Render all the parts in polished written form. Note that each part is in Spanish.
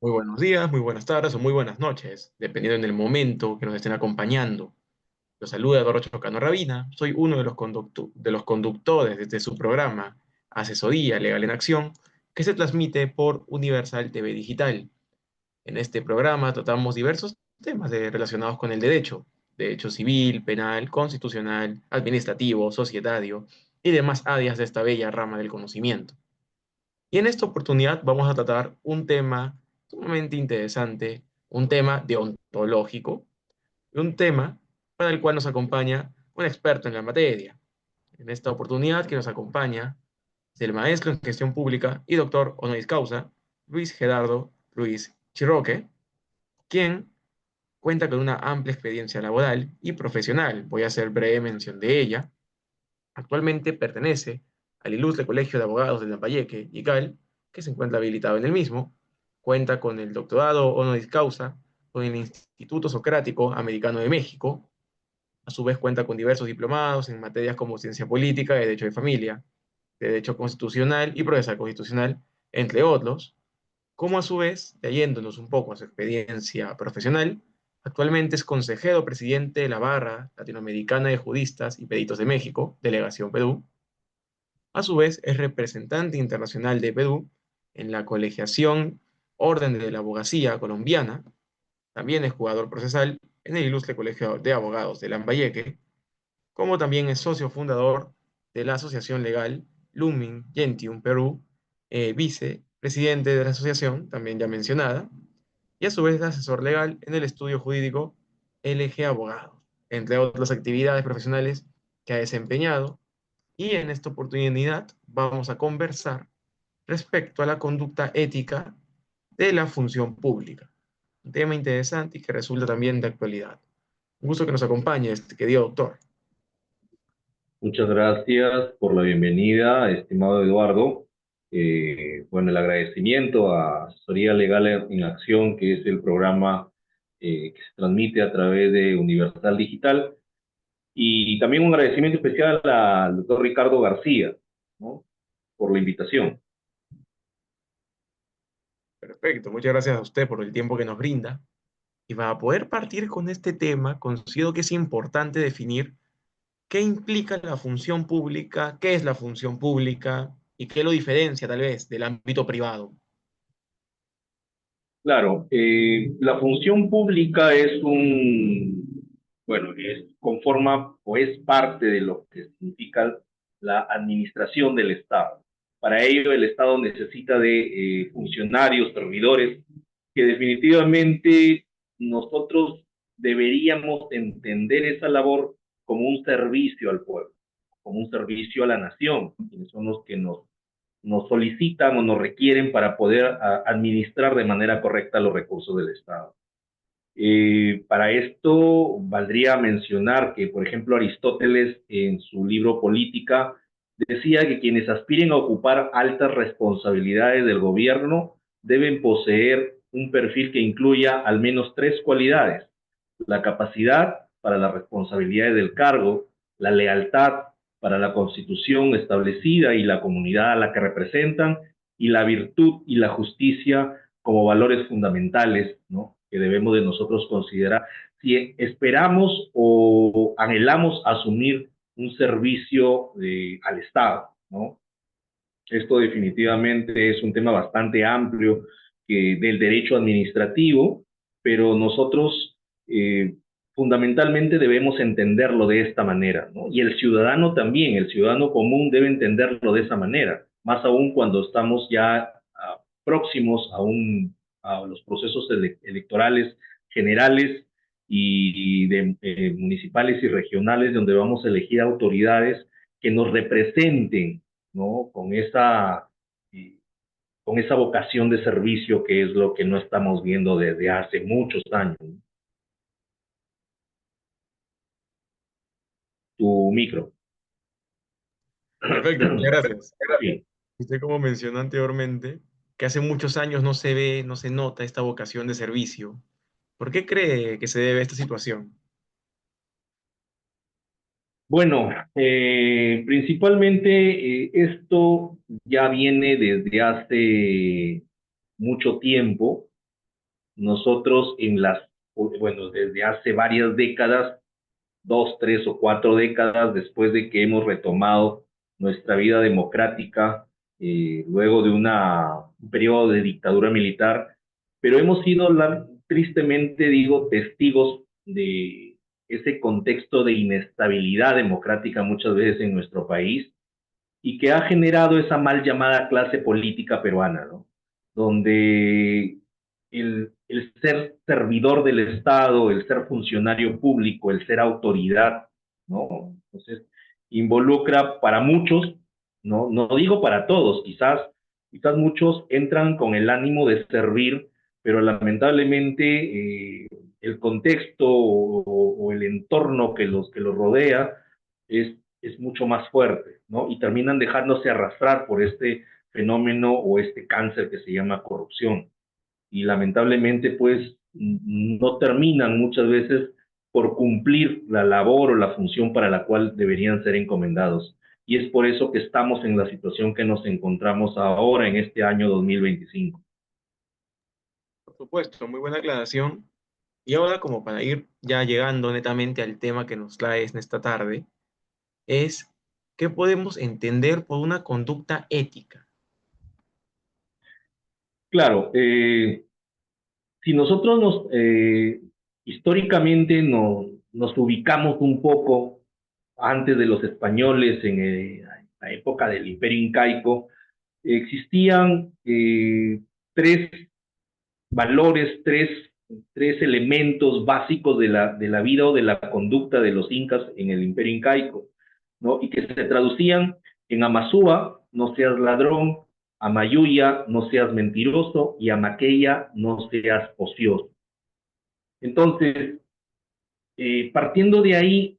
Muy buenos días, muy buenas tardes o muy buenas noches, dependiendo del momento que nos estén acompañando. Los saluda Eduardo Chocano Rabina, soy uno de los conductores de este su programa, Asesoría Legal en Acción, que se transmite por Universal TV Digital. En este programa tratamos diversos temas relacionados con el derecho civil, penal, constitucional, administrativo, societario y demás áreas de esta bella rama del conocimiento. Y en esta oportunidad vamos a tratar un tema sumamente interesante, un tema deontológico, un tema para el cual nos acompaña un experto en la materia. En esta oportunidad que nos acompaña es el maestro en gestión pública y doctor honoris causa, Luis Gerardo Ruiz Chirroque, quien cuenta con una amplia experiencia laboral y profesional. Voy a hacer breve mención de ella. Actualmente pertenece al Ilustre Colegio de Abogados de Lambayeque, ICAL, que se encuentra habilitado en el mismo. Cuenta con el doctorado honoris causa con el Instituto Socrático Americano de México. A su vez cuenta con diversos diplomados en materias como ciencia política, derecho de familia, derecho constitucional y procesal constitucional, entre otros. Como a su vez, leyéndonos un poco a su experiencia profesional, actualmente es consejero presidente de la Barra Latinoamericana de Judistas y Peritos de México, Delegación Perú. A su vez, es representante internacional de Perú en la colegiación Orden de la Abogacía Colombiana. También es jugador procesal en el Ilustre Colegio de Abogados de Lambayeque, como también es socio fundador de la Asociación Legal Lumen Gentium Perú, vicepresidente de la asociación, también ya mencionada, y a su vez es asesor legal en el estudio jurídico LG Abogados, entre otras actividades profesionales que ha desempeñado. Y en esta oportunidad vamos a conversar respecto a la conducta ética de la función pública. Un tema interesante y que resulta también de actualidad. Un gusto que nos acompañe, este querido doctor. Muchas gracias por la bienvenida, estimado Eduardo. Bueno, el agradecimiento a Asesoría Legal en Acción, que es el programa que se transmite a través de Universal Digital. Y también un agradecimiento especial al doctor Ricardo García, ¿no? Por la invitación. Perfecto, muchas gracias a usted por el tiempo que nos brinda. Y para poder partir con este tema, considero que es importante definir qué implica la función pública, qué es la función pública y qué lo diferencia tal vez del ámbito privado. Claro, la función pública bueno, conforma o es parte de lo que significa la administración del Estado. Para ello, el Estado necesita de funcionarios, servidores, que definitivamente nosotros deberíamos entender esa labor como un servicio al pueblo, como un servicio a la nación, quienes son los que nos solicitan o nos requieren para poder administrar de manera correcta los recursos del Estado. Para esto valdría mencionar que, por ejemplo, Aristóteles en su libro Política decía que quienes aspiren a ocupar altas responsabilidades del gobierno deben poseer un perfil que incluya al menos tres cualidades: la capacidad para las responsabilidades del cargo, la lealtad para la constitución establecida y la comunidad a la que representan, y la virtud y la justicia como valores fundamentales, ¿no?, que debemos de nosotros considerar si esperamos o anhelamos asumir un servicio al Estado, ¿no? Esto definitivamente es un tema bastante amplio del derecho administrativo, pero nosotros fundamentalmente debemos entenderlo de esta manera, ¿no? Y el ciudadano también, el ciudadano común debe entenderlo de esa manera, más aún cuando estamos ya próximos a los procesos electorales generales y de municipales y regionales, donde vamos a elegir autoridades que nos representen, ¿no? Con esa vocación de servicio, que es lo que no estamos viendo desde hace muchos años. Tu micro. Perfecto, muchas gracias. Sí. Usted como mencionó anteriormente, que hace muchos años no se ve, no se nota esta vocación de servicio. ¿Por qué cree que se debe a esta situación? Bueno, principalmente esto ya viene desde hace mucho tiempo, nosotros bueno, desde hace varias décadas, 2, 3 o 4 décadas después de que hemos retomado nuestra vida democrática, luego de un periodo de dictadura militar, pero hemos sido, tristemente digo, testigos de ese contexto de inestabilidad democrática muchas veces en nuestro país y que ha generado esa mal llamada clase política peruana, ¿no? Donde el ser servidor del Estado, el ser funcionario público, el ser autoridad, ¿no? Entonces, involucra para muchos, ¿no? No digo para todos, quizás muchos entran con el ánimo de servir, pero lamentablemente el contexto o el entorno que los rodea es mucho más fuerte, ¿no? Y terminan dejándose arrastrar por este fenómeno o este cáncer que se llama corrupción. Y lamentablemente, pues, no terminan muchas veces por cumplir la labor o la función para la cual deberían ser encomendados. Y es por eso que estamos en la situación que nos encontramos ahora en este año 2025. Por supuesto, muy buena aclaración. Y ahora, como para ir ya llegando netamente al tema que nos traes en esta tarde, es qué podemos entender por una conducta ética. Claro, si nosotros históricamente nos ubicamos un poco antes de los españoles, en la época del Imperio Incaico, existían tres valores, tres elementos básicos de la vida o de la conducta de los incas en el Imperio Incaico, ¿no? Y que se traducían en Amazúa, no seas ladrón; Amayuya, no seas mentiroso; y Amaqueya, no seas ocioso. Entonces, partiendo de ahí,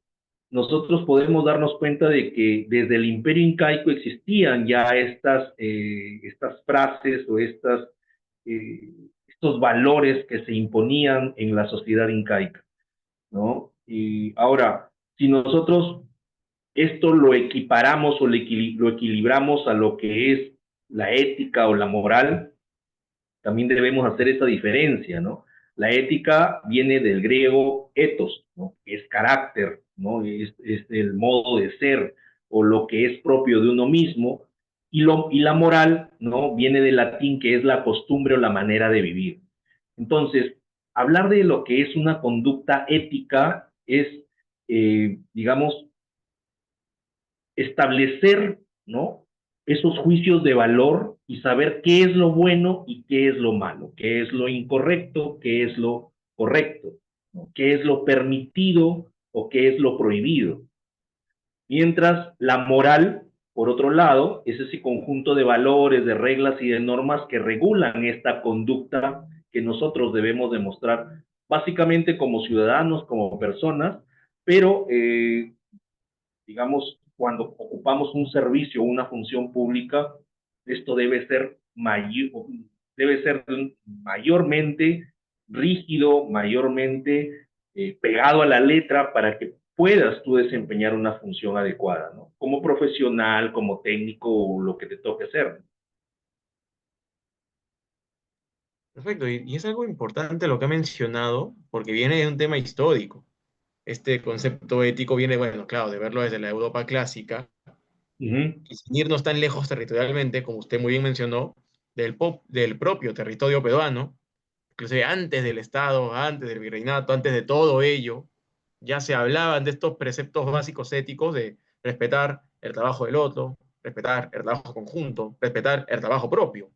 nosotros podemos darnos cuenta de que desde el Imperio Incaico existían ya estas frases o estos valores que se imponían en la sociedad incaica, ¿no? Y ahora, si nosotros esto lo equiparamos o lo equilibramos a lo que es la ética o la moral, también debemos hacer esa diferencia, ¿no? La ética viene del griego ethos, ¿no? Es carácter, ¿no? Es el modo de ser o lo que es propio de uno mismo, y la moral, ¿no? Viene del latín, que es la costumbre o la manera de vivir. Entonces, hablar de lo que es una conducta ética es, digamos, establecer, ¿no? Esos juicios de valor y saber qué es lo bueno y qué es lo malo, qué es lo incorrecto, qué es lo correcto, ¿no? Qué es lo permitido o qué es lo prohibido. Mientras la moral, por otro lado, es ese conjunto de valores, de reglas y de normas que regulan esta conducta que nosotros debemos demostrar básicamente como ciudadanos, como personas, pero digamos, cuando ocupamos un servicio o una función pública, esto debe ser mayormente rígido, mayormente pegado a la letra para que puedas tú desempeñar una función adecuada, ¿no? Como profesional, como técnico o lo que te toque hacer. Perfecto, y es algo importante lo que ha mencionado, porque viene de un tema histórico. Este concepto ético viene, bueno, claro, de verlo desde la Europa clásica, Uh -huh. y sin irnos tan lejos territorialmente, como usted muy bien mencionó, del propio territorio peruano, inclusive antes del Estado, antes del virreinato, antes de todo ello, ya se hablaban de estos preceptos básicos éticos de respetar el trabajo del otro, respetar el trabajo conjunto, respetar el trabajo propio.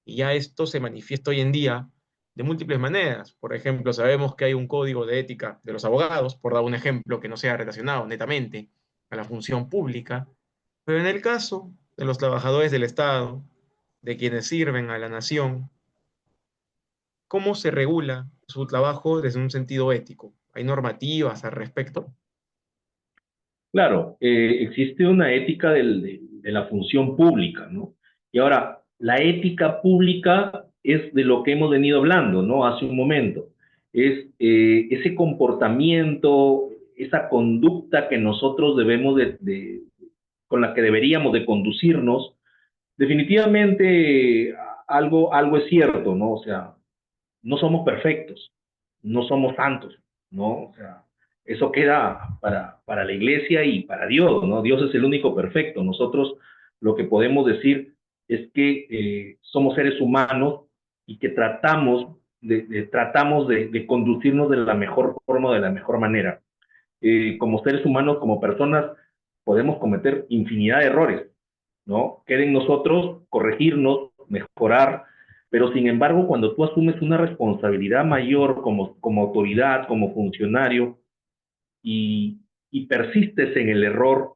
Y ya esto se manifiesta hoy en día de múltiples maneras. Por ejemplo, sabemos que hay un código de ética de los abogados, por dar un ejemplo que no sea relacionado netamente a la función pública, pero en el caso de los trabajadores del Estado, de quienes sirven a la nación, ¿cómo se regula su trabajo desde un sentido ético? ¿Hay normativas al respecto? Claro, existe una ética de la función pública, ¿no? Y ahora, la ética pública es de lo que hemos venido hablando, ¿no? Hace un momento. Es ese comportamiento, esa conducta que nosotros debemos con la que deberíamos de conducirnos. Definitivamente algo es cierto, ¿no? O sea, no somos perfectos, no somos santos, ¿no? O sea, eso queda para la iglesia y para Dios, ¿no? Dios es el único perfecto. Nosotros lo que podemos decir es que somos seres humanos y que tratamos de conducirnos de la mejor forma, de la mejor manera. Como seres humanos, como personas, podemos cometer infinidad de errores, ¿no? Queda en nosotros corregirnos, mejorar, pero sin embargo, cuando tú asumes una responsabilidad mayor como autoridad, como funcionario, y, y persistes en el error,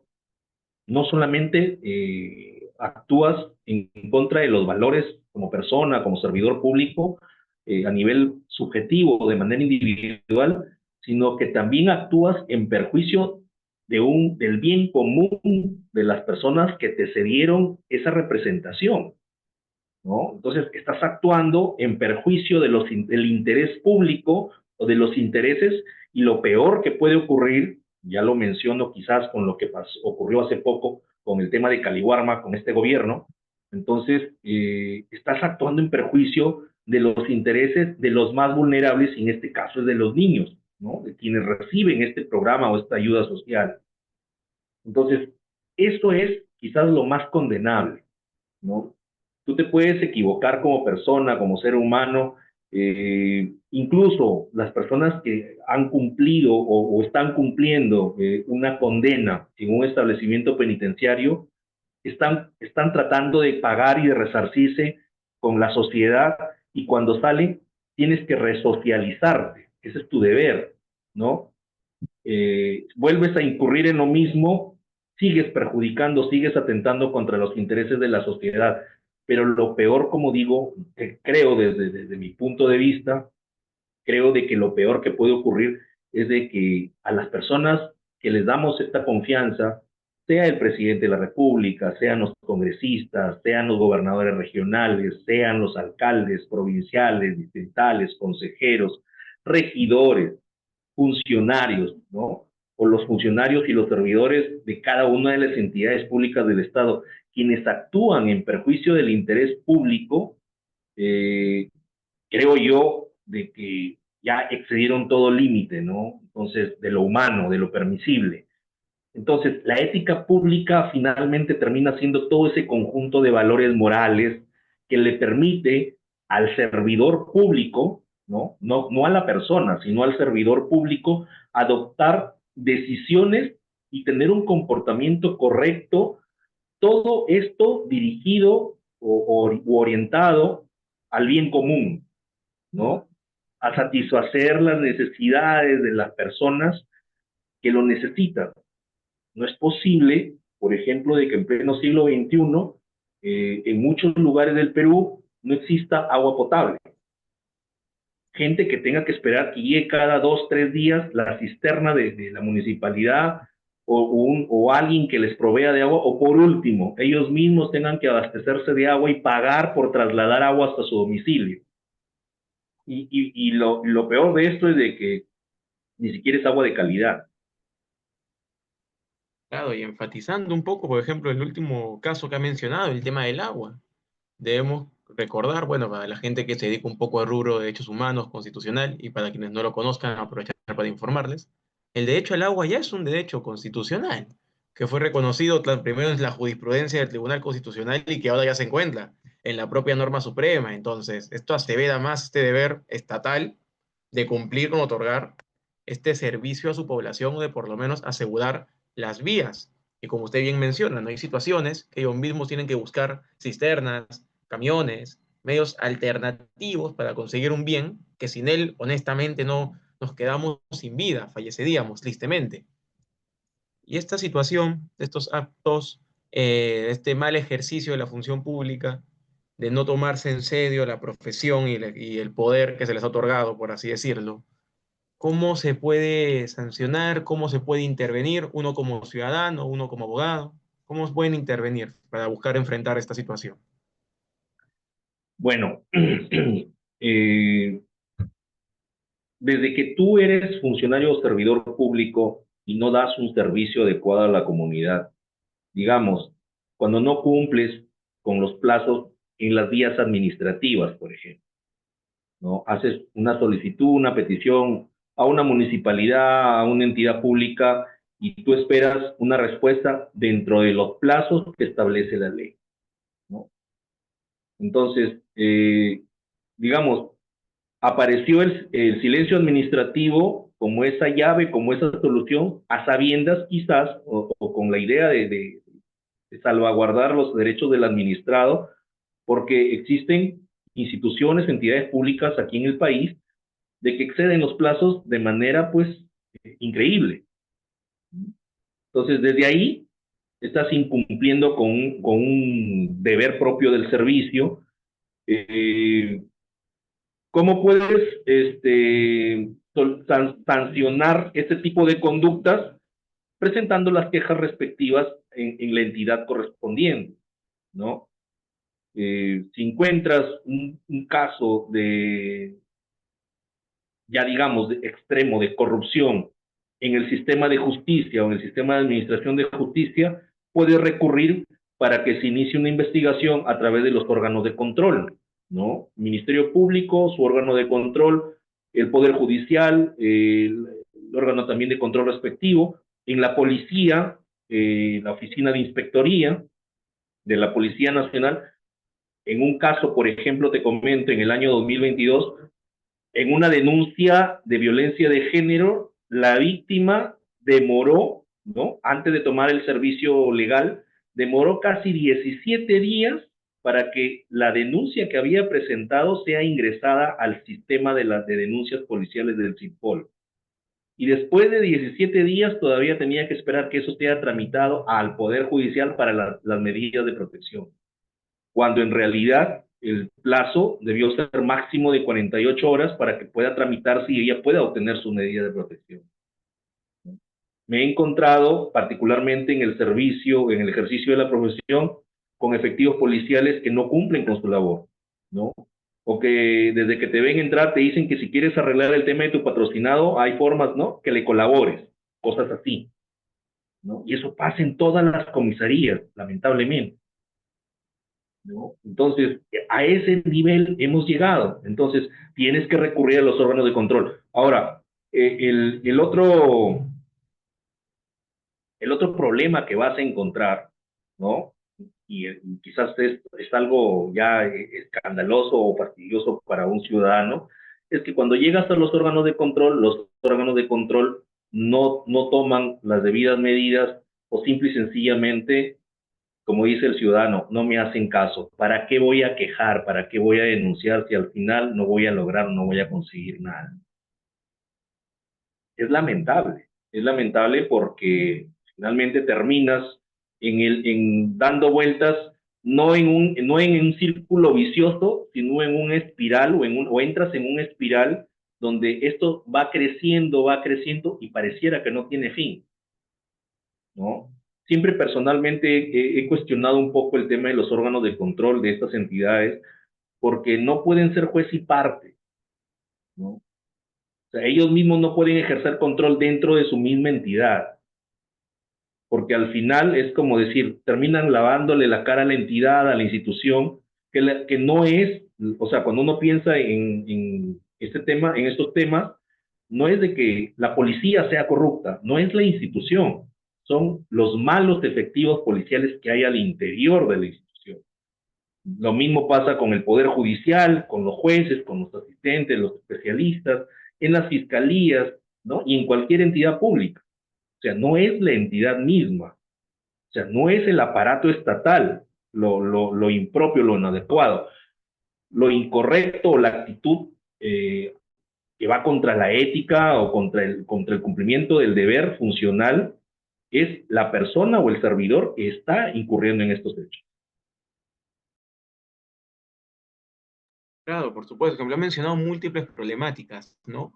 no solamente actúas en contra de los valores como persona, como servidor público, a nivel subjetivo, de manera individual, sino que también actúas en perjuicio del bien común de las personas que te cedieron esa representación, ¿no? Entonces, estás actuando en perjuicio del interés público o de los intereses, y lo peor que puede ocurrir, ya lo menciono quizás con lo que ocurrió hace poco con el tema de Caliwarma, con este gobierno. Entonces, estás actuando en perjuicio de los intereses de los más vulnerables, y en este caso es de los niños, ¿no? De quienes reciben este programa o esta ayuda social. Entonces, eso es quizás lo más condenable, ¿no? Tú te puedes equivocar como persona, como ser humano, incluso las personas que han cumplido o están cumpliendo una condena en un establecimiento penitenciario, están tratando de pagar y de resarcirse con la sociedad, y cuando salen tienes que resocializarte, ese es tu deber, ¿no? Vuelves a incurrir en lo mismo, sigues perjudicando, sigues atentando contra los intereses de la sociedad. Pero lo peor, como digo, que creo desde mi punto de vista, creo de que lo peor que puede ocurrir es de que a las personas que les damos esta confianza, sea el presidente de la República, sean los congresistas, sean los gobernadores regionales, sean los alcaldes provinciales, distritales, consejeros, regidores, funcionarios, ¿no? O los funcionarios y los servidores de cada una de las entidades públicas del Estado, quienes actúan en perjuicio del interés público, eh, creo yo de que ya excedieron todo límite, ¿no? Entonces, de lo humano, de lo permisible. Entonces, la ética pública finalmente termina siendo todo ese conjunto de valores morales que le permite al servidor público, no a la persona, sino al servidor público, adoptar decisiones y tener un comportamiento correcto, todo esto dirigido o orientado al bien común, ¿no? A satisfacer las necesidades de las personas que lo necesitan. No es posible, por ejemplo, de que en pleno siglo XXI, en muchos lugares del Perú no exista agua potable. Gente que tenga que esperar que llegue cada 2, 3 días la cisterna de la municipalidad, o alguien que les provea de agua, o por último, ellos mismos tengan que abastecerse de agua y pagar por trasladar agua hasta su domicilio. Y lo peor de esto es de que ni siquiera es agua de calidad. Claro, y enfatizando un poco, por ejemplo, el último caso que ha mencionado, el tema del agua. Debemos recordar, bueno, para la gente que se dedica un poco al rubro de derechos humanos, constitucional, y para quienes no lo conozcan, aprovechar para informarles, el derecho al agua ya es un derecho constitucional, que fue reconocido primero en la jurisprudencia del Tribunal Constitucional y que ahora ya se encuentra en la propia norma suprema. Entonces, esto asevera más este deber estatal de cumplir con otorgar este servicio a su población, o de por lo menos asegurar las vías. Y como usted bien menciona, no hay situaciones que ellos mismos tienen que buscar cisternas, camiones, medios alternativos para conseguir un bien que sin él, honestamente, no nos quedamos sin vida, falleceríamos tristemente. Y esta situación, estos actos, este mal ejercicio de la función pública, de no tomarse en serio la profesión y el poder que se les ha otorgado, por así decirlo, ¿cómo se puede sancionar? ¿Cómo se puede intervenir? Uno como ciudadano, uno como abogado. ¿Cómo pueden intervenir para buscar enfrentar esta situación? Bueno, eh, desde que tú eres funcionario o servidor público y no das un servicio adecuado a la comunidad, digamos, cuando no cumples con los plazos en las vías administrativas, por ejemplo, ¿no? Haces una solicitud, una petición a una municipalidad, a una entidad pública, y tú esperas una respuesta dentro de los plazos que establece la ley, ¿no? Entonces, digamos, apareció el silencio administrativo como esa llave, como esa solución, a sabiendas quizás, o con la idea de salvaguardar los derechos del administrado, porque existen instituciones, entidades públicas aquí en el país, de que exceden los plazos de manera, pues, increíble. Entonces, desde ahí, estás incumpliendo con un deber propio del servicio. Eh, ¿Cómo puedes sancionar este tipo de conductas? Presentando las quejas respectivas en la entidad correspondiente, ¿no? Si encuentras un caso de, ya digamos, de extremo de corrupción en el sistema de justicia o en el sistema de administración de justicia, puedes recurrir para que se inicie una investigación a través de los órganos de control, ¿no? Ministerio Público, su órgano de control, el Poder Judicial, el órgano también de control respectivo, en la policía, la oficina de inspectoría de la Policía Nacional. En un caso, por ejemplo, te comento, en el año 2022, en una denuncia de violencia de género, la víctima demoró, ¿no? Antes de tomar el servicio legal, demoró casi 17 días para que la denuncia que había presentado sea ingresada al sistema de denuncias policiales del CIPOL. Y después de 17 días todavía tenía que esperar que eso sea tramitado al Poder Judicial para las medidas de protección, cuando en realidad el plazo debió ser máximo de 48 horas para que pueda tramitarse y ella pueda obtener su medida de protección. Me he encontrado particularmente en el servicio, en el ejercicio de la profesión, con efectivos policiales que no cumplen con su labor, ¿no? O que desde que te ven entrar te dicen que si quieres arreglar el tema de tu patrocinado, hay formas, ¿no? Que le colabores, cosas así, ¿no? Y eso pasa en todas las comisarías, lamentablemente, ¿no? Entonces, a ese nivel hemos llegado. Entonces, tienes que recurrir a los órganos de control. Ahora, el otro problema que vas a encontrar, ¿no? Y quizás es algo ya escandaloso o fastidioso para un ciudadano, es que cuando llegas a los órganos de control, los órganos de control no toman las debidas medidas o simple y sencillamente, como dice el ciudadano, no me hacen caso. ¿Para qué voy a quejar? ¿Para qué voy a denunciar si al final no voy a lograr, no voy a conseguir nada? Es lamentable porque finalmente terminas dando vueltas no en un círculo vicioso, sino en un espiral o entras en un espiral donde esto va creciendo y pareciera que no tiene fin, ¿no? Siempre personalmente he cuestionado un poco el tema de los órganos de control de estas entidades porque no pueden ser juez y parte, ¿no? O sea, ellos mismos no pueden ejercer control dentro de su misma entidad, porque al final es como decir, terminan lavándole la cara a la entidad, a la institución, que no es, o sea, cuando uno piensa en este tema, en estos temas, no es de que la policía sea corrupta, no es la institución, son los malos efectivos policiales que hay al interior de la institución. Lo mismo pasa con el Poder Judicial, con los jueces, con los asistentes, los especialistas, en las fiscalías, ¿no? Y en cualquier entidad pública. O sea, no es la entidad misma, o sea, no es el aparato estatal lo impropio, lo inadecuado, lo incorrecto o la actitud que va contra la ética o contra el cumplimiento del deber funcional, es la persona o el servidor que está incurriendo en estos hechos. Claro, por supuesto, que me lo han mencionado múltiples problemáticas, ¿no?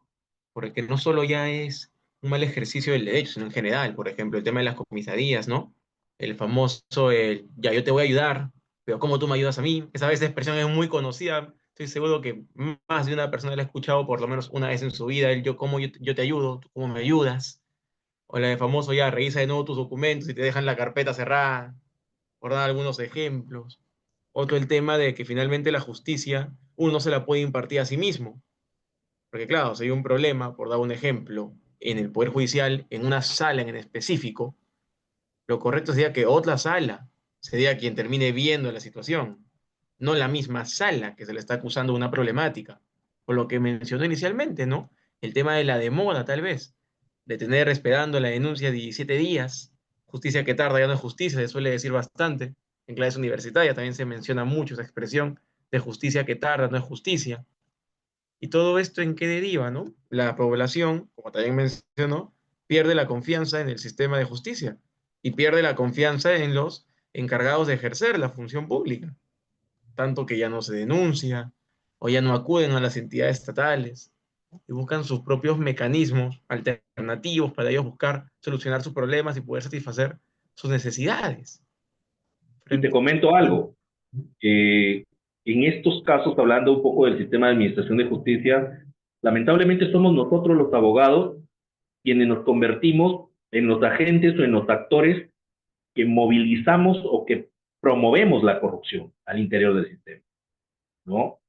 Porque no solo ya es un mal ejercicio del derecho, sino en general, por ejemplo, el tema de las comisarías, ¿no? El famoso, ya yo te voy a ayudar, pero ¿cómo tú me ayudas a mí? Esa vez expresión es muy conocida, estoy seguro que más de una persona la ha escuchado por lo menos una vez en su vida, el yo te ayudo, tú cómo me ayudas, o la de famoso, ya revisa de nuevo tus documentos y te dejan la carpeta cerrada, por dar algunos ejemplos. Otro el tema de que finalmente la justicia uno no se la puede impartir a sí mismo. Porque claro, si hay un problema, por dar un ejemplo, en el Poder Judicial, en una sala en específico, lo correcto sería que otra sala sería quien termine viendo la situación, no la misma sala que se le está acusando de una problemática. Por lo que mencionó inicialmente, ¿no? El tema de la demora, tal vez, de tener esperando la denuncia 17 días, justicia que tarda ya no es justicia, se suele decir bastante. En clases universitarias también se menciona mucho esa expresión de justicia que tarda no es justicia. ¿Y todo esto en qué deriva, no? La población, como también mencionó, pierde la confianza en el sistema de justicia y pierde la confianza en los encargados de ejercer la función pública, tanto que ya no se denuncia o ya no acuden a las entidades estatales y buscan sus propios mecanismos alternativos para ellos buscar solucionar sus problemas y poder satisfacer sus necesidades. Y te Frente. comento algo. Eh, en estos casos, hablando un poco del sistema de administración de justicia, lamentablemente somos nosotros los abogados quienes nos convertimos en los agentes o en los actores que movilizamos o que promovemos la corrupción al interior del sistema, ¿no?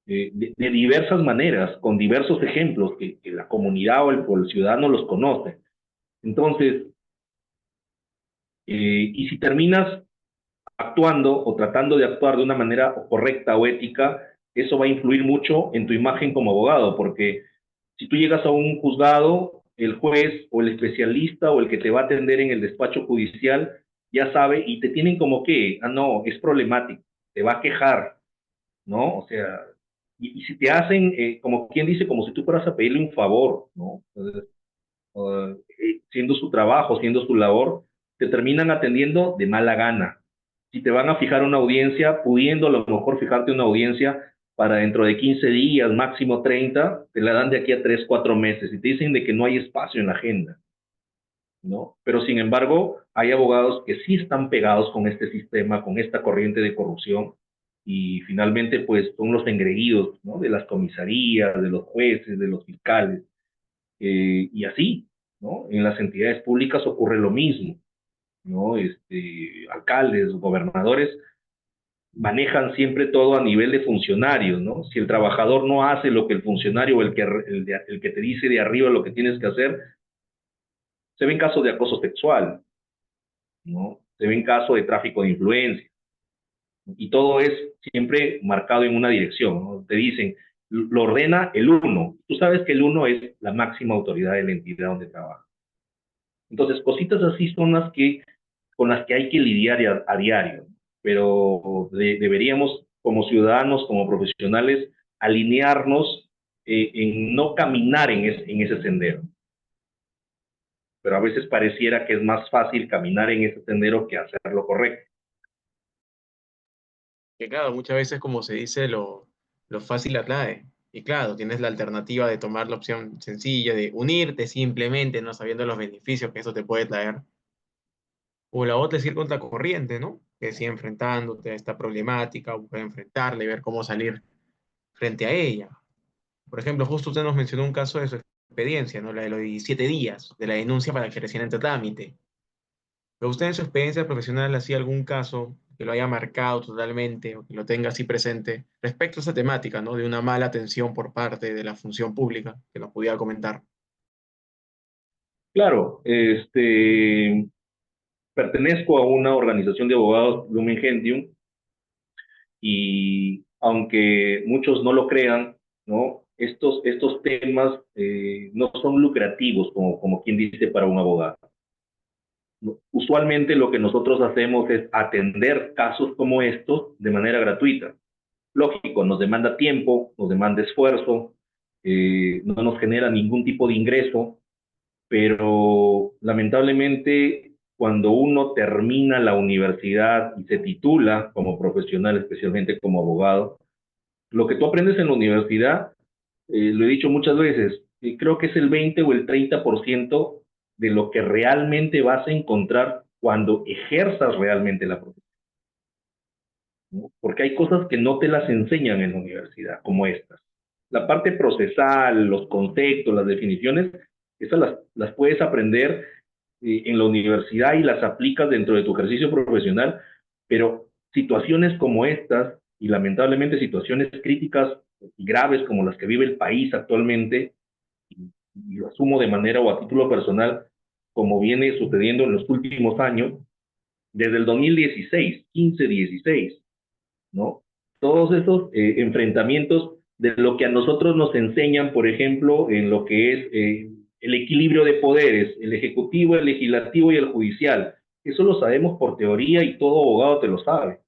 De diversas maneras, con diversos ejemplos que la comunidad o el ciudadano los conoce. Entonces, y si terminas actuando o tratando de actuar de una manera correcta o ética, eso va a influir mucho en tu imagen como abogado, porque si tú llegas a un juzgado, el juez o el especialista o el que te va a atender en el despacho judicial ya sabe y te tienen como que, ah, no, es problemático, te va a quejar, ¿no? O sea, y si te hacen, como quien dice, como si tú fueras a pedirle un favor, ¿no? Entonces, siendo su trabajo, siendo su labor, te terminan atendiendo de mala gana. Si te van a fijar una audiencia, pudiendo a lo mejor fijarte una audiencia para dentro de 15 días, máximo 30, te la dan de aquí a 3 4 meses y te dicen de que no hay espacio en la agenda, ¿no? Pero sin embargo, hay abogados que sí están pegados con este sistema, con esta corriente de corrupción y finalmente pues son los engreídos, ¿no? De las comisarías, de los jueces, de los fiscales y así, ¿no? En las entidades públicas ocurre lo mismo, ¿no? Alcaldes, gobernadores manejan siempre todo a nivel de funcionarios, ¿no? Si el trabajador no hace lo que el funcionario o el que te dice de arriba lo que tienes que hacer, se ven casos de acoso sexual, ¿no? Se ven casos de tráfico de influencia, y todo es siempre marcado en una dirección, ¿no? Te dicen, lo ordena el uno. Tú sabes que el uno es la máxima autoridad de la entidad donde trabaja. Entonces, cositas así son las que, con las que hay que lidiar a diario, pero deberíamos, como ciudadanos, como profesionales, alinearnos en no caminar en ese sendero. Pero a veces pareciera que es más fácil caminar en ese sendero que hacer lo correcto. Que claro, muchas veces, como se dice, lo fácil atrae. Y claro, tienes la alternativa de tomar la opción sencilla de unirte simplemente, no sabiendo los beneficios que eso te puede traer. O la otra es ir contra corriente, ¿no? Que sí, enfrentándote a esta problemática, buscar enfrentarla y ver cómo salir frente a ella. Por ejemplo, justo usted nos mencionó un caso de su experiencia, ¿no? La de los 17 días, de la denuncia para que recién entre trámite. ¿Pero usted en su experiencia profesional hacía algún caso que lo haya marcado totalmente o que lo tenga así presente respecto a esa temática, ¿no? De una mala atención por parte de la función pública que nos pudiera comentar? Claro, pertenezco a una organización de abogados, Lumen Gentium, y aunque muchos no lo crean, ¿no? Estos temas no son lucrativos, como quien dice, para un abogado. Usualmente lo que nosotros hacemos es atender casos como estos de manera gratuita. Lógico, nos demanda tiempo, nos demanda esfuerzo, no nos genera ningún tipo de ingreso, pero lamentablemente cuando uno termina la universidad y se titula como profesional, especialmente como abogado, lo que tú aprendes en la universidad, lo he dicho muchas veces, creo que es el 20 o el 30% de lo que realmente vas a encontrar cuando ejerzas realmente la profesión, ¿no? Porque hay cosas que no te las enseñan en la universidad, como estas. La parte procesal, los conceptos, las definiciones, esas las puedes aprender en la universidad y las aplicas dentro de tu ejercicio profesional, pero situaciones como estas y lamentablemente situaciones críticas y graves como las que vive el país actualmente, y lo asumo de manera o a título personal, como viene sucediendo en los últimos años, desde el 2016, 15-16, ¿no? Todos esos enfrentamientos de lo que a nosotros nos enseñan, por ejemplo, en lo que es el equilibrio de poderes, el ejecutivo, el legislativo y el judicial. Eso lo sabemos por teoría y todo abogado te lo sabe.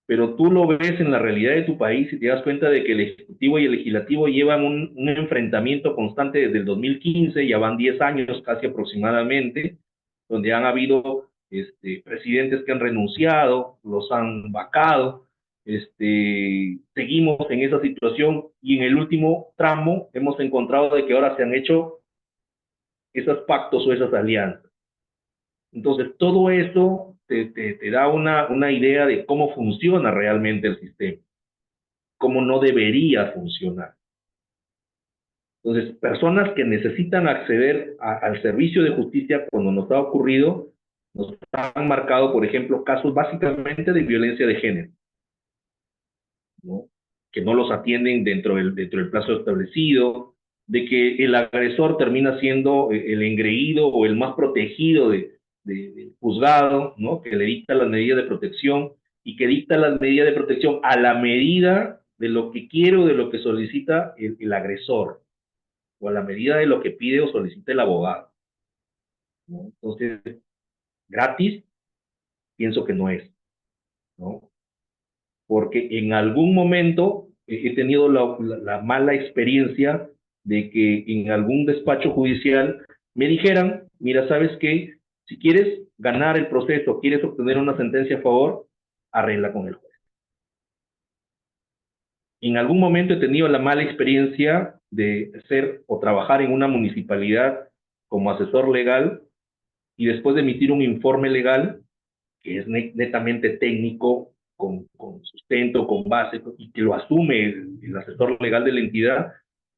Pero tú lo ves en la realidad de tu país y te das cuenta de que el ejecutivo y el legislativo llevan un enfrentamiento constante desde el 2015, ya van 10 años casi aproximadamente, donde han habido presidentes que han renunciado, los han vacado, seguimos en esa situación y en el último tramo hemos encontrado de que ahora se han hecho esos pactos o esas alianzas. Entonces, todo eso te da una idea de cómo funciona realmente el sistema, cómo no debería funcionar. Entonces, personas que necesitan acceder al servicio de justicia cuando nos ha ocurrido, nos han marcado, por ejemplo, casos básicamente de violencia de género, ¿no? Que no los atienden dentro del plazo establecido, de que el agresor termina siendo el engreído o el más protegido del juzgado, ¿no? Que le dicta las medidas de protección y que dicta las medidas de protección a la medida de lo que quiere o de lo que solicita el agresor, o a la medida de lo que pide o solicita el abogado, ¿no? Entonces, gratis, pienso que no es, ¿no? Porque en algún momento he tenido la mala experiencia de que en algún despacho judicial me dijeran, mira, ¿sabes qué? Si quieres ganar el proceso, quieres obtener una sentencia a favor, arregla con el juez. En algún momento he tenido la mala experiencia de ser o trabajar en una municipalidad como asesor legal y después de emitir un informe legal, que es netamente técnico, con sustento, con base, y que lo asume el asesor legal de la entidad,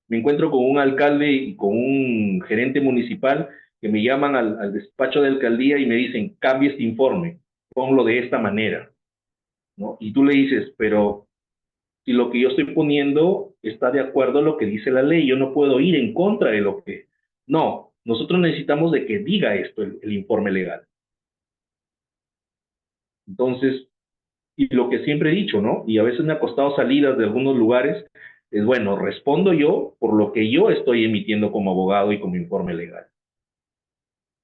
me encuentro con un alcalde y con un gerente municipal que me llaman al despacho de alcaldía y me dicen, cambia este informe, ponlo de esta manera, ¿no? Y tú le dices, pero si lo que yo estoy poniendo está de acuerdo a lo que dice la ley, yo no puedo ir en contra de lo que... No, nosotros necesitamos de que diga esto el informe legal. Entonces, y lo que siempre he dicho, ¿no? Y a veces me ha costado salidas de algunos lugares, es bueno, respondo yo por lo que yo estoy emitiendo como abogado y como informe legal.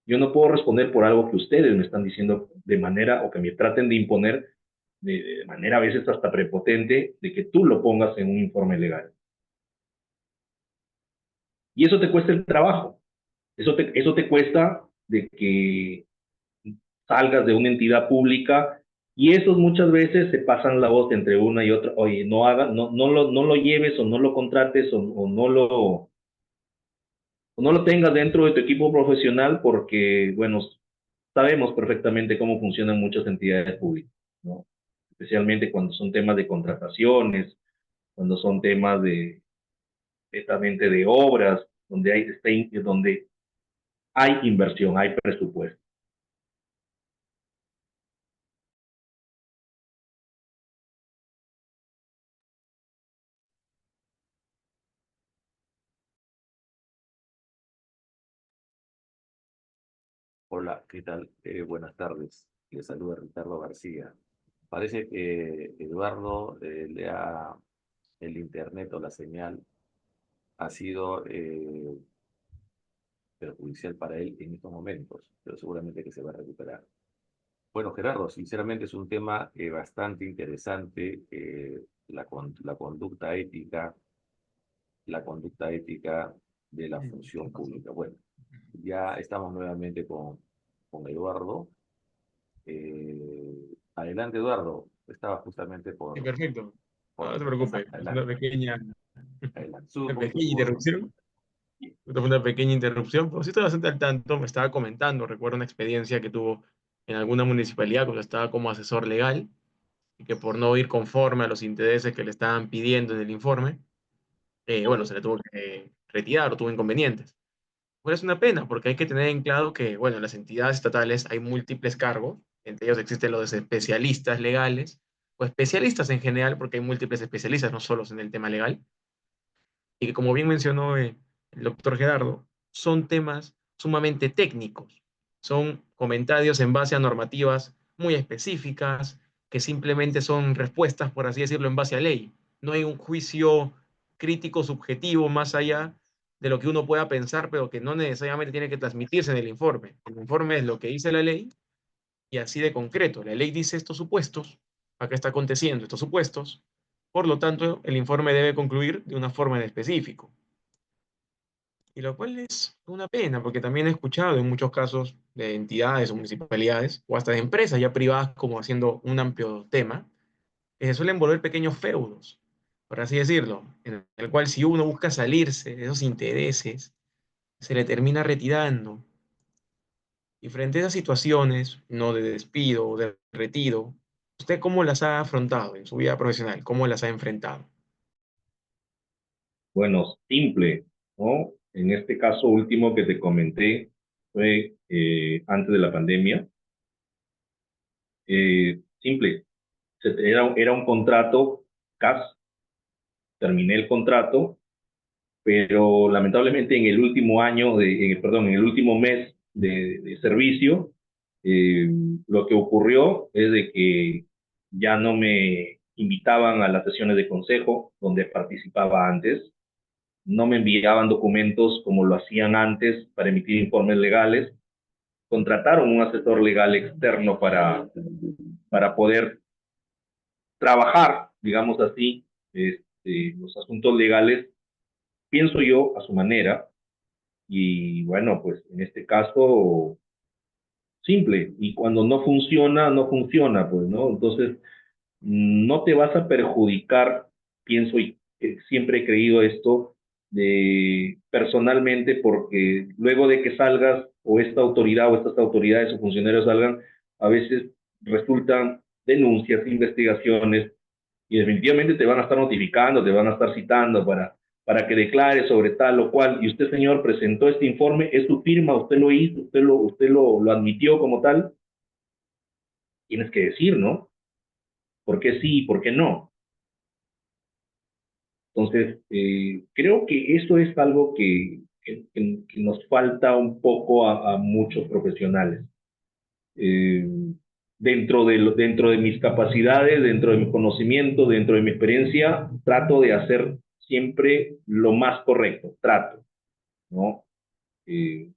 Yo no puedo responder por algo que ustedes me están diciendo de manera, o que me traten de imponer de manera a veces hasta prepotente, de que tú lo pongas en un informe legal. Y eso te cuesta el trabajo. Eso te cuesta de que salgas de una entidad pública y esos muchas veces se pasan la voz entre una y otra, oye, no lo lleves o no lo contrates o no lo tengas dentro de tu equipo profesional porque, bueno, sabemos perfectamente cómo funcionan muchas entidades públicas, ¿no? Especialmente cuando son temas de contrataciones, cuando son temas netamente de obras, donde hay inversión, hay presupuesto. Hola, ¿qué tal? Buenas tardes. Les saluda Ricardo García. Parece que Eduardo el internet o la señal ha sido perjudicial para él en estos momentos, pero seguramente que se va a recuperar. Bueno, Gerardo, sinceramente es un tema bastante interesante, la conducta ética de la función pública. Bueno, ya estamos nuevamente con Eduardo. Adelante, Eduardo. Estaba justamente Sí, perfecto. No, no se preocupe. Es adelante, adelante. Sube un una poquito pequeña su volumen. interrupción. Esta fue una pequeña interrupción, pero sí estoy bastante al tanto. Me estaba comentando, recuerdo una experiencia que tuvo en alguna municipalidad cuando estaba como asesor legal y que por no ir conforme a los intereses que le estaban pidiendo en el informe, bueno, se le tuvo que retirar o tuvo inconvenientes. Pues es una pena porque hay que tener en claro que, bueno, en las entidades estatales hay múltiples cargos, entre ellos existen los especialistas legales, o especialistas en general, porque hay múltiples especialistas, no solo en el tema legal, y que como bien mencionó el doctor Gerardo, son temas sumamente técnicos, son comentarios en base a normativas muy específicas, que simplemente son respuestas, por así decirlo, en base a ley. No hay un juicio crítico subjetivo más allá de lo que uno pueda pensar, pero que no necesariamente tiene que transmitirse en el informe. El informe es lo que dice la ley y así de concreto. La ley dice estos supuestos, acá está aconteciendo estos supuestos, por lo tanto, el informe debe concluir de una forma en específico. Y lo cual es una pena, porque también he escuchado en muchos casos de entidades o municipalidades, o hasta de empresas ya privadas, como haciendo un amplio tema, que se suelen volver pequeños feudos, por así decirlo, en el cual si uno busca salirse de esos intereses, se le termina retirando. Y frente a esas situaciones, no de despido o de retiro, ¿usted cómo las ha afrontado en su vida profesional? ¿Cómo las ha enfrentado? Bueno, simple, ¿no? En este caso último que te comenté fue antes de la pandemia. Simple, era un contrato CAS, terminé el contrato, pero lamentablemente en el último año, perdón, en el último mes de servicio, eh, lo que ocurrió es de que ya no me invitaban a las sesiones de consejo donde participaba antes, no me enviaban documentos como lo hacían antes para emitir informes legales, contrataron un asesor legal externo para poder trabajar, digamos así, los asuntos legales, pienso yo, a su manera. Y bueno, pues en este caso, simple. Y cuando no funciona, no funciona, pues, ¿no? Entonces, no te vas a perjudicar, pienso, y siempre he creído esto, personalmente, porque luego de que salgas, o esta autoridad, o estas autoridades o funcionarios salgan, a veces resultan denuncias, investigaciones, y definitivamente te van a estar notificando, te van a estar citando para que declare sobre tal o cual, y usted, señor, presentó este informe, es su firma, usted lo hizo, lo admitió como tal, tienes que decir, ¿no? ¿Por qué sí y por qué no? Entonces, creo que eso es algo que nos falta un poco a muchos profesionales. Eh, dentro de mis capacidades, dentro de mi conocimiento, dentro de mi experiencia, trato de hacer siempre lo más correcto, trato, ¿no? Eh,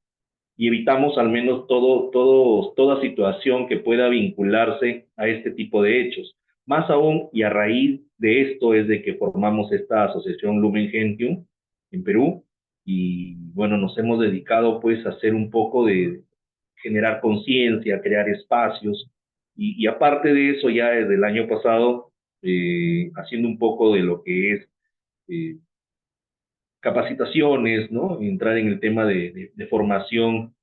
y evitamos al menos toda situación que pueda vincularse a este tipo de hechos. Más aún, y a raíz de esto es de que formamos esta asociación Lumen Gentium en Perú, y bueno, nos hemos dedicado pues a hacer un poco de generar conciencia, crear espacios, y aparte de eso, ya desde el año pasado, haciendo un poco de lo que es eh, capacitaciones, ¿no? Entrar en el tema de formación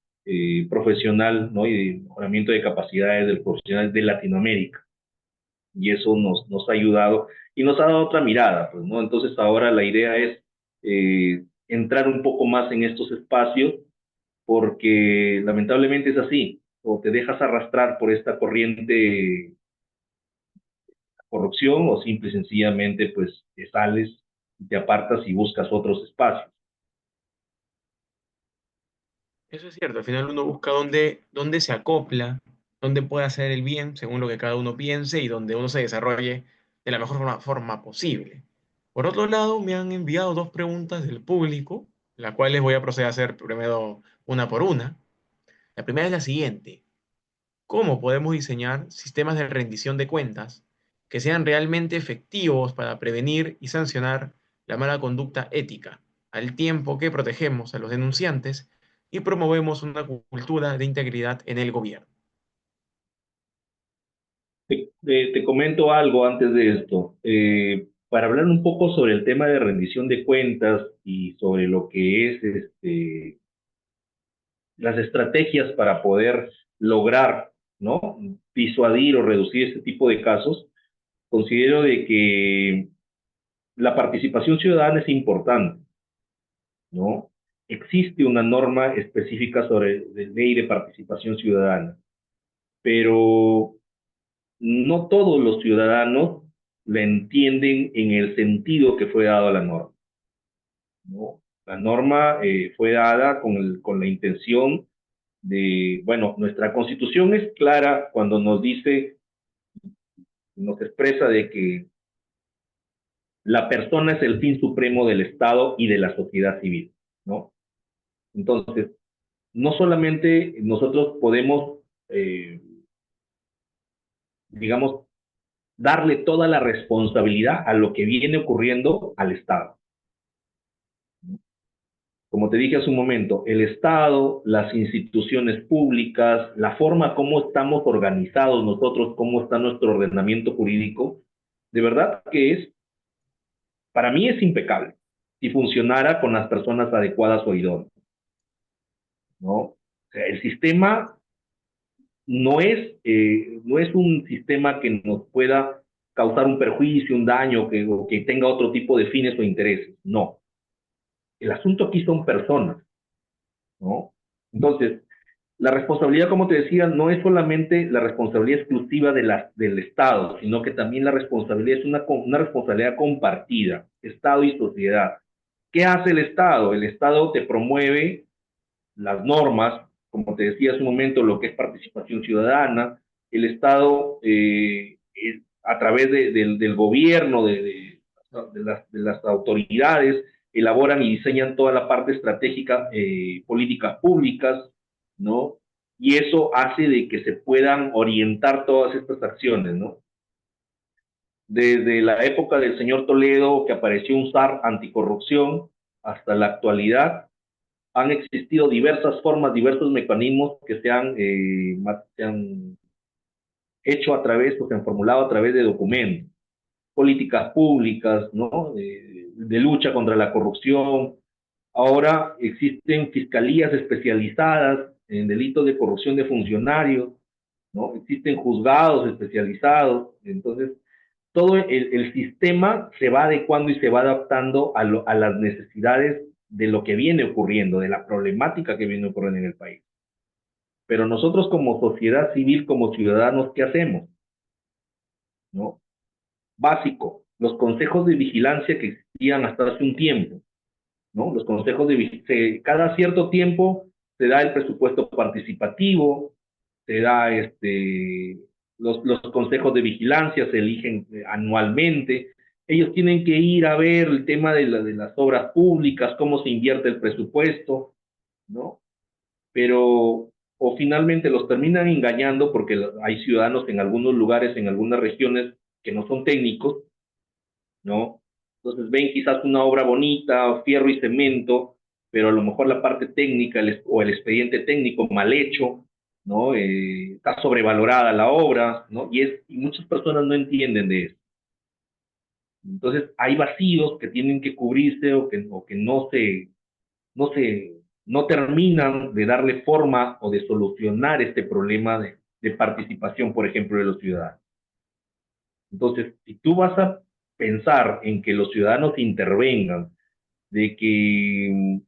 profesional, ¿no? Y de mejoramiento de capacidades del profesional de Latinoamérica. Y eso nos ha ayudado y nos ha dado otra mirada, pues, ¿no? Entonces ahora la idea es entrar un poco más en estos espacios porque lamentablemente es así, o te dejas arrastrar por esta corriente de corrupción o simple y sencillamente pues te sales, te apartas y buscas otros espacios. Eso es cierto, al final uno busca dónde se acopla, dónde puede hacer el bien según lo que cada uno piense y donde uno se desarrolle de la mejor forma posible. Por otro lado, me han enviado dos preguntas del público, las cuales voy a proceder a hacer primero una por una. La primera es la siguiente: ¿cómo podemos diseñar sistemas de rendición de cuentas que sean realmente efectivos para prevenir y sancionar la mala conducta ética, al tiempo que protegemos a los denunciantes y promovemos una cultura de integridad en el gobierno? Te comento algo antes de esto. Para hablar un poco sobre el tema de rendición de cuentas y sobre lo que es las estrategias para poder lograr, ¿no? Disuadir o reducir este tipo de casos, considero de que la participación ciudadana es importante, ¿no? Existe una norma específica sobre la ley de participación ciudadana, pero no todos los ciudadanos la entienden en el sentido que fue dado a la norma, ¿no? La norma fue dada con la intención de, bueno, nuestra Constitución es clara cuando nos dice, nos expresa de que la persona es el fin supremo del Estado y de la sociedad civil, ¿no? Entonces, no solamente nosotros podemos, digamos, darle toda la responsabilidad a lo que viene ocurriendo al Estado. Como te dije hace un momento, el Estado, las instituciones públicas, la forma como estamos organizados nosotros, cómo está nuestro ordenamiento jurídico, de verdad que es, para mí es impecable si funcionara con las personas adecuadas o idóneas, ¿no? O sea, el sistema no es un sistema que nos pueda causar un perjuicio, un daño, o que tenga otro tipo de fines o intereses. No. El asunto aquí son personas, ¿no? Entonces, la responsabilidad, como te decía, no es solamente la responsabilidad exclusiva del Estado, sino que también la responsabilidad es una responsabilidad compartida, Estado y sociedad. ¿Qué hace el Estado? El Estado te promueve las normas, como te decía hace un momento, lo que es participación ciudadana, el Estado, a través del gobierno, de las autoridades, elaboran y diseñan toda la parte estratégica, políticas públicas, ¿no? Y eso hace de que se puedan orientar todas estas acciones, ¿no? Desde la época del señor Toledo, que apareció un SAR anticorrupción, hasta la actualidad, han existido diversas formas, diversos mecanismos que se han hecho a través, o se han formulado a través de documentos, políticas públicas, ¿no? De lucha contra la corrupción. Ahora existen fiscalías especializadas en delitos de corrupción de funcionarios, ¿no? Existen juzgados especializados. Entonces, todo el sistema se va adecuando y se va adaptando a las necesidades de lo que viene ocurriendo, de la problemática que viene ocurriendo en el país. Pero nosotros como sociedad civil, como ciudadanos, ¿qué hacemos? ¿No? Básico, los consejos de vigilancia que existían hasta hace un tiempo, ¿no? Los consejos de vigilancia, cada cierto tiempo se da el presupuesto participativo, se da los consejos de vigilancia, se eligen anualmente. Ellos tienen que ir a ver el tema de las obras públicas, cómo se invierte el presupuesto, ¿no? Pero, o finalmente los terminan engañando porque hay ciudadanos en algunos lugares, en algunas regiones, que no son técnicos, ¿no? Entonces ven quizás una obra bonita, fierro y cemento, pero a lo mejor la parte técnica o el expediente técnico mal hecho, ¿no? Está sobrevalorada la obra, ¿no? Y muchas personas no entienden de eso. Entonces hay vacíos que tienen que cubrirse o que no se, no terminan de darle forma o de solucionar este problema de participación, por ejemplo, de los ciudadanos. Entonces, si tú vas a pensar en que los ciudadanos intervengan, de que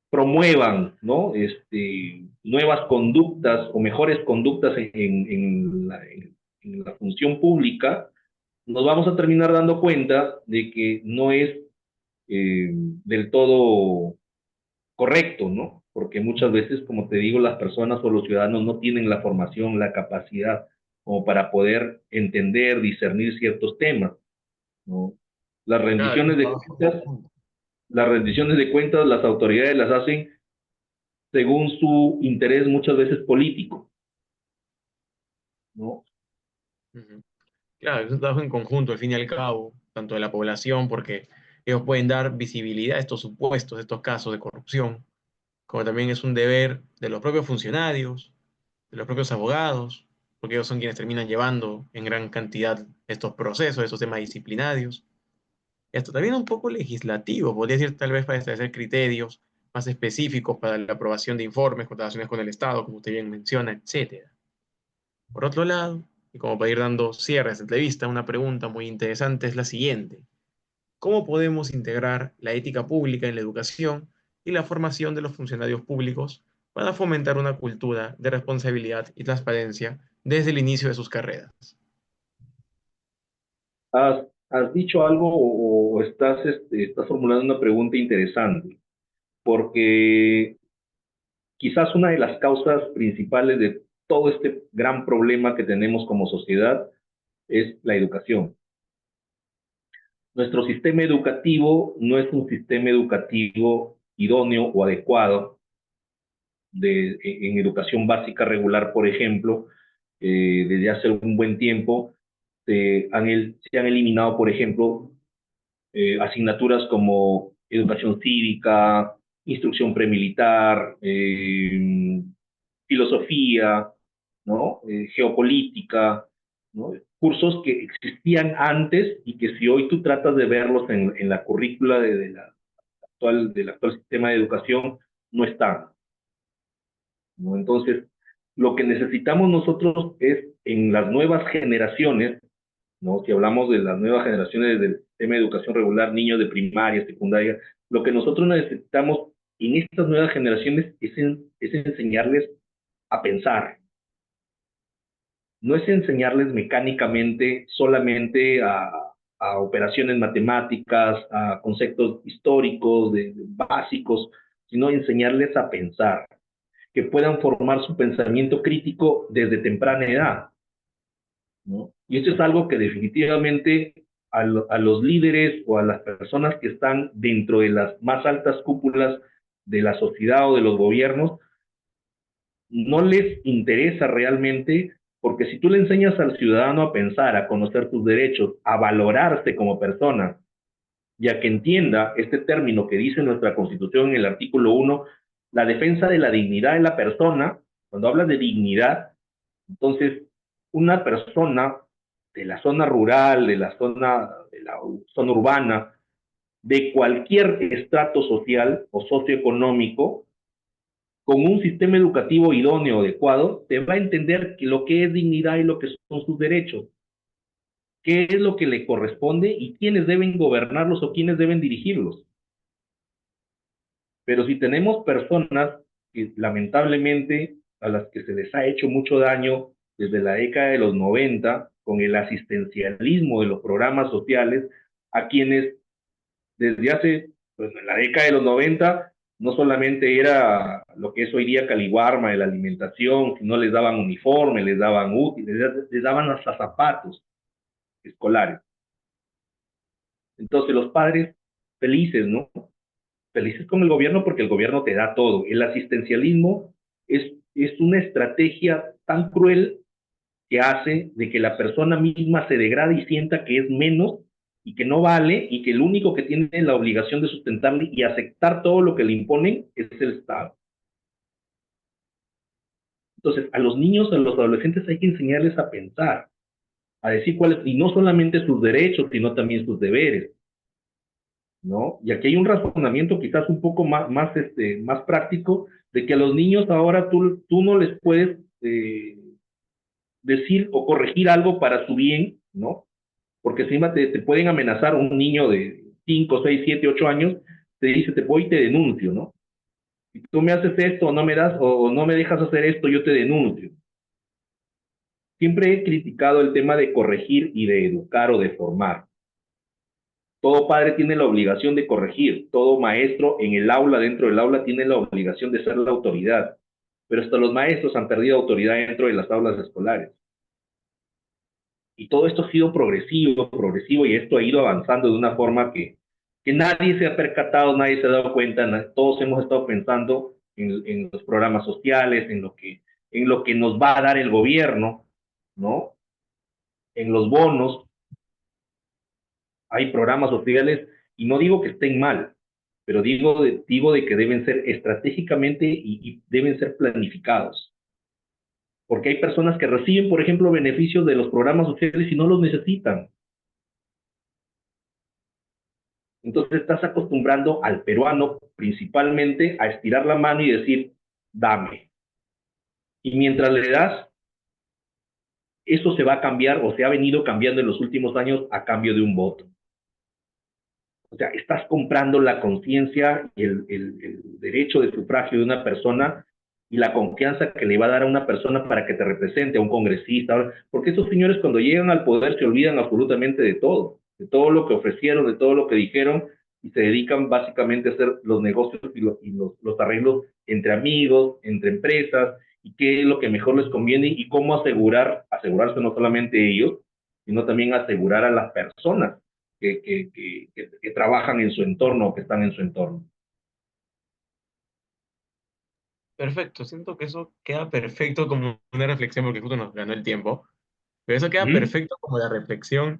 promuevan, ¿no? Nuevas conductas o mejores conductas en la función pública, nos vamos a terminar dando cuenta de que no es del todo correcto, ¿no? Porque muchas veces, como te digo, las personas o los ciudadanos no tienen la formación, la capacidad como para poder entender, discernir ciertos temas, ¿no? Las Claro, es un rendiciones de trabajo cuentas, conjunto. las rendiciones de cuentas, las autoridades las hacen según su interés muchas veces político, ¿no? Ujú. Claro, es un trabajo en conjunto, al fin y al cabo, tanto de la población, porque ellos pueden dar visibilidad a estos supuestos, a estos casos de corrupción, como también es un deber de los propios funcionarios, de los propios abogados, porque ellos son quienes terminan llevando en gran cantidad estos procesos, estos temas disciplinarios. Esto también un poco legislativo, podría decir tal vez para establecer criterios más específicos para la aprobación de informes, contrataciones con el Estado, como usted bien menciona, etcétera. Por otro lado, y como para ir dando cierre a esta entrevista, una pregunta muy interesante es la siguiente. ¿Cómo podemos integrar la ética pública en la educación y la formación de los funcionarios públicos para fomentar una cultura de responsabilidad y transparencia desde el inicio de sus carreras. Has dicho algo o estás formulando una pregunta interesante, porque quizás una de las causas principales de todo este gran problema que tenemos como sociedad es la educación. Nuestro sistema educativo no es un sistema educativo idóneo o adecuado en educación básica regular, por ejemplo. Desde hace un buen tiempo se han eliminado, por ejemplo, asignaturas como educación cívica, instrucción premilitar, filosofía, ¿no? Geopolítica, ¿no? Cursos que existían antes y que si hoy tú tratas de verlos en la currícula del actual sistema de educación, no están, ¿no? Entonces, lo que necesitamos nosotros es en las nuevas generaciones, ¿no? Si hablamos de las nuevas generaciones del sistema de educación regular, niños de primaria, secundaria, lo que nosotros necesitamos en estas nuevas generaciones es enseñarles a pensar. No es enseñarles mecánicamente solamente a operaciones matemáticas, a conceptos históricos, básicos, sino enseñarles a pensar, que puedan formar su pensamiento crítico desde temprana edad, ¿no? Y esto es algo que definitivamente a los líderes o a las personas que están dentro de las más altas cúpulas de la sociedad o de los gobiernos, no les interesa realmente, porque si tú le enseñas al ciudadano a pensar, a conocer sus derechos, a valorarse como persona, y a que entienda este término que dice nuestra Constitución en el artículo 1, la defensa de la dignidad de la persona. Cuando hablas de dignidad, entonces una persona de la zona rural, de la zona urbana, de cualquier estrato social o socioeconómico, con un sistema educativo idóneo, adecuado, te va a entender que lo que es dignidad y lo que son sus derechos, qué es lo que le corresponde y quiénes deben gobernarlos o quiénes deben dirigirlos. Pero si tenemos personas que lamentablemente a las que se les ha hecho mucho daño desde la década de los 90 con el asistencialismo de los programas sociales, a quienes desde hace, pues en la década de los 90 no solamente era lo que es hoy día Caliwarma de la alimentación, sino les daban uniformes, les daban útiles, les daban hasta zapatos escolares. Entonces los padres felices, ¿no? Felices con el gobierno porque el gobierno te da todo. El asistencialismo es una estrategia tan cruel que hace de que la persona misma se degrade y sienta que es menos y que no vale y que el único que tiene la obligación de sustentarle y aceptar todo lo que le imponen es el Estado. Entonces, a los niños, a los adolescentes hay que enseñarles a pensar, a decir cuáles, y no solamente sus derechos, sino también sus deberes, ¿no? Y aquí hay un razonamiento quizás un poco más práctico, de que a los niños ahora tú no les puedes decir o corregir algo para su bien, ¿no? Porque encima te pueden amenazar un niño de 5 6 7 8 años, te dice, te voy y te denuncio, ¿no? Si tú me haces esto o no me das o no me dejas hacer esto, yo te denuncio. Siempre he criticado el tema de corregir y de educar o de formar. Todo padre tiene la obligación de corregir, todo maestro en el aula, dentro del aula, tiene la obligación de ser la autoridad, pero hasta los maestros han perdido autoridad dentro de las aulas escolares. Y todo esto ha sido progresivo, y esto ha ido avanzando de una forma que nadie se ha percatado, nadie se ha dado cuenta, todos hemos estado pensando en los programas sociales, en lo que nos va a dar el gobierno, ¿no? En los bonos. Hay programas sociales, y no digo que estén mal, pero digo de que deben ser estratégicamente y deben ser planificados. Porque hay personas que reciben, por ejemplo, beneficios de los programas sociales y no los necesitan. Entonces estás acostumbrando al peruano principalmente a estirar la mano y decir, dame. Y mientras le das, eso se va a cambiar o se ha venido cambiando en los últimos años a cambio de un voto. O sea, estás comprando la conciencia y el derecho de sufragio de una persona, y la confianza que le va a dar a una persona para que te represente, a un congresista, porque estos señores cuando llegan al poder se olvidan absolutamente de todo lo que ofrecieron, de todo lo que dijeron, y se dedican básicamente a hacer los negocios y los arreglos entre amigos, entre empresas, y qué es lo que mejor les conviene y cómo asegurarse no solamente ellos, sino también asegurar a las personas que trabajan en su entorno o que están en su entorno. Perfecto, siento que eso queda perfecto como una reflexión porque justo nos ganó el tiempo, pero eso queda Ujú. perfecto como la reflexión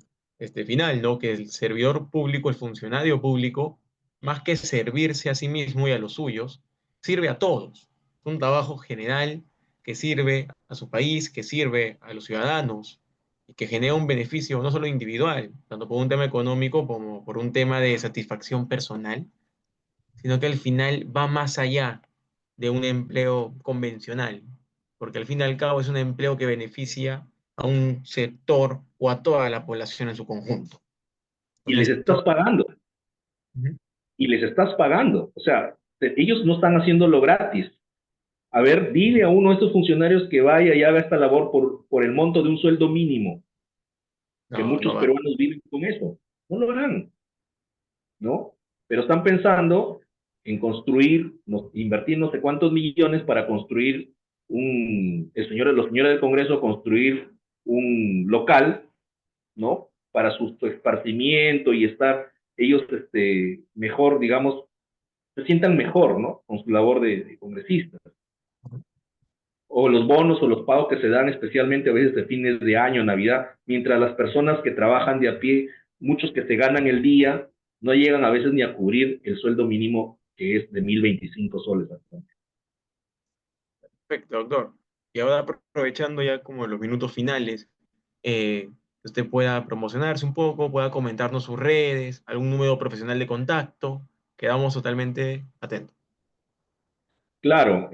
final, ¿no? Que el servidor público, el funcionario público, más que servirse a sí mismo y a los suyos, sirve a todos. Es un trabajo general que sirve a su país, que sirve a los ciudadanos y que genera un beneficio no solo individual, tanto por un tema económico como por un tema de satisfacción personal, sino que al final va más allá de un empleo convencional, porque al fin y al cabo es un empleo que beneficia a un sector o a toda la población en su conjunto. Y Con les estás esto, pagando, ujú. y les estás pagando. O sea, ellos no están haciéndolo gratis. A ver, dile a uno de estos funcionarios que vaya y haga esta labor por el monto de un sueldo mínimo, que No, muchos no va. peruanos viven con eso. No lo harán, ¿no? Pero están pensando en construir, invertir no sé cuántos millones para construir los señores del Congreso construir un local, ¿no? Para su esparcimiento y estar ellos mejor, digamos, se sientan mejor, ¿no? Con su labor de congresistas. O los bonos o los pagos que se dan especialmente a veces de fines de año, Navidad, mientras las personas que trabajan de a pie, muchos que se ganan el día, no llegan a veces ni a cubrir el sueldo mínimo que es de 1.025 soles. Perfecto, doctor. Y ahora aprovechando ya como los minutos finales, que usted pueda promocionarse un poco, pueda comentarnos sus redes, algún número profesional de contacto, quedamos totalmente atentos. Claro,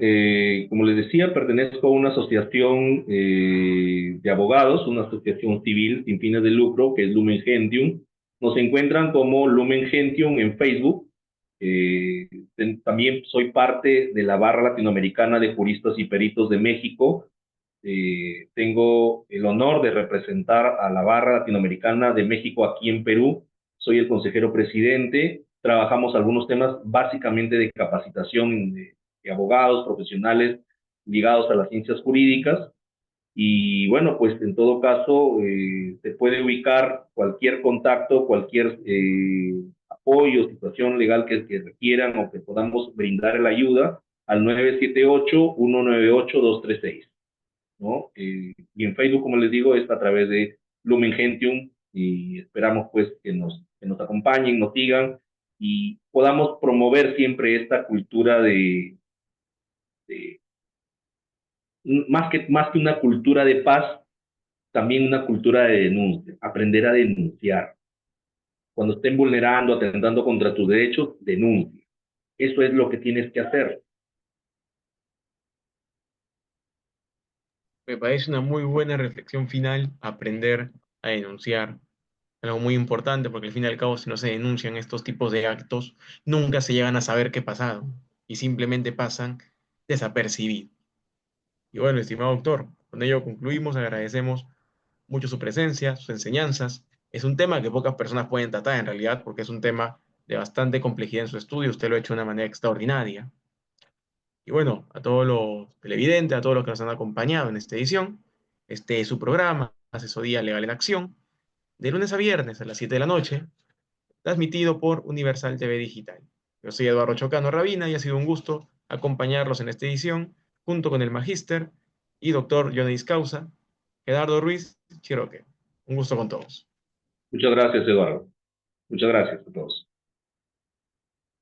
como les decía, pertenezco a una asociación de abogados, una asociación civil sin fines de lucro, que es Lumen Gentium. Nos encuentran como Lumen Gentium en Facebook. Eh, También soy parte de la barra latinoamericana de juristas y peritos de México. Tengo el honor de representar a la barra latinoamericana de México aquí en Perú. Soy el consejero presidente. Trabajamos algunos temas básicamente de capacitación de abogados profesionales ligados a las ciencias jurídicas. Y bueno, pues en todo caso, se puede ubicar cualquier contacto, cualquier apoyo, situación legal que requieran o que podamos brindar la ayuda al 978-198-236, ¿no? Y en Facebook, como les digo, es a través de Lumen Gentium y esperamos pues que nos acompañen, nos sigan y podamos promover siempre esta cultura de más que una cultura de paz, también una cultura de denuncia, aprender a denunciar. Cuando estén vulnerando, atentando contra tus derechos, denuncia. Eso es lo que tienes que hacer. Me parece una muy buena reflexión final, aprender a denunciar, algo muy importante, porque al fin y al cabo, si no se denuncian estos tipos de actos, nunca se llegan a saber qué pasaron y simplemente pasan desapercibidos. Y bueno, estimado doctor, con ello concluimos, agradecemos mucho su presencia, sus enseñanzas. Es un tema que pocas personas pueden tratar en realidad, porque es un tema de bastante complejidad en su estudio, usted lo ha hecho de una manera extraordinaria. Y bueno, a todos los televidentes, a todos los que nos han acompañado en esta edición, este es su programa, Asesoría Legal en Acción, de lunes a viernes a las 7 de la noche, transmitido por Universal TV Digital. Yo soy Eduardo Chocano Rabina y ha sido un gusto acompañarlos en esta edición, junto con el Magíster y doctor Jonis Causa, Gerardo Ruiz Chiroque. Un gusto con todos. Muchas gracias, Eduardo. Muchas gracias a todos.